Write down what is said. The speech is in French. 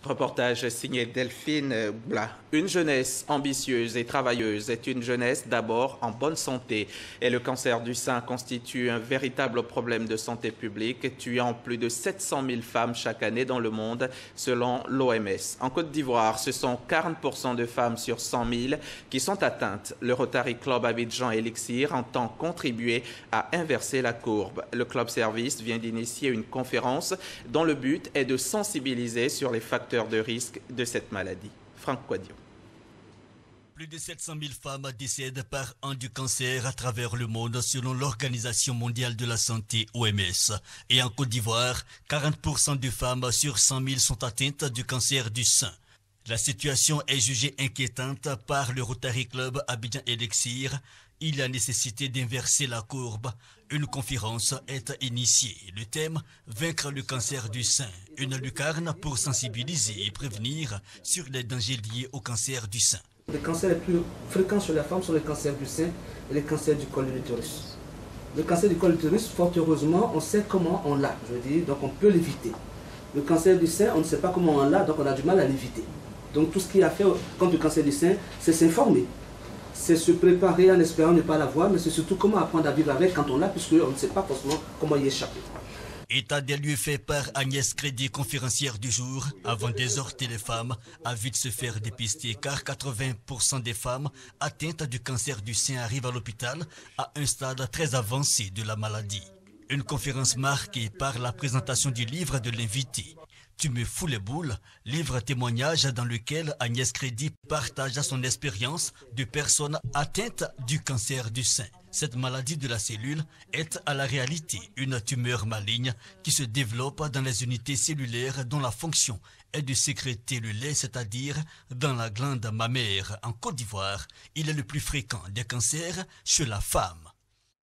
Reportage signé Delphine Bla. Une jeunesse ambitieuse et travailleuse est une jeunesse d'abord en bonne santé. Et le cancer du sein constitue un véritable problème de santé publique, tuant plus de 700 000 femmes chaque année dans le monde, selon l'OMS. En Côte d'Ivoire, ce sont 40% de femmes sur 100 000 qui sont atteintes. Le Rotary Club Abidjan Elixir entend contribuer à inverser la courbe. Le Club Service vient d'initier une conférence dont le but est de sensibiliser sur les facteurs de risque de cette maladie. Franck Quadio. Plus de 700 000 femmes décèdent par an du cancer à travers le monde selon l'Organisation mondiale de la santé OMS. Et en Côte d'Ivoire, 40% de femmes sur 100 000 sont atteintes du cancer du sein. La situation est jugée inquiétante par le Rotary Club Abidjan Elixir. Il y a nécessité d'inverser la courbe. Une conférence est initiée. Le thème, vaincre le cancer du sein. Une lucarne pour sensibiliser et prévenir sur les dangers liés au cancer du sein. Les cancers les plus fréquents chez la femme sont les cancers du sein et les cancers du col de l'utérus. Le cancer du col de l'utérus, fort heureusement, on sait comment on l'a, donc on peut l'éviter. Le cancer du sein, on ne sait pas comment on l'a, donc on a du mal à l'éviter. Donc tout ce qu'il y a à faire contre le cancer du sein, c'est s'informer. C'est se préparer en espérant ne pas l'avoir, mais c'est surtout comment apprendre à vivre avec quand on l'a, puisqu'on ne sait pas forcément comment y échapper. État des lieux fait par Agnès Crédit, conférencière du jour. Avant d'exhorter les femmes à vite se faire dépister, car 80% des femmes atteintes du cancer du sein arrivent à l'hôpital à un stade très avancé de la maladie. Une conférence marquée par la présentation du livre de l'invité. Tu me fous les boules, livre témoignage dans lequel Agnès Crédit partage son expérience de personnes atteintes du cancer du sein. Cette maladie de la cellule est à la réalité une tumeur maligne qui se développe dans les unités cellulaires dont la fonction est de sécréter le lait, c'est-à-dire dans la glande mammaire. En Côte d'Ivoire, il est le plus fréquent des cancers chez la femme.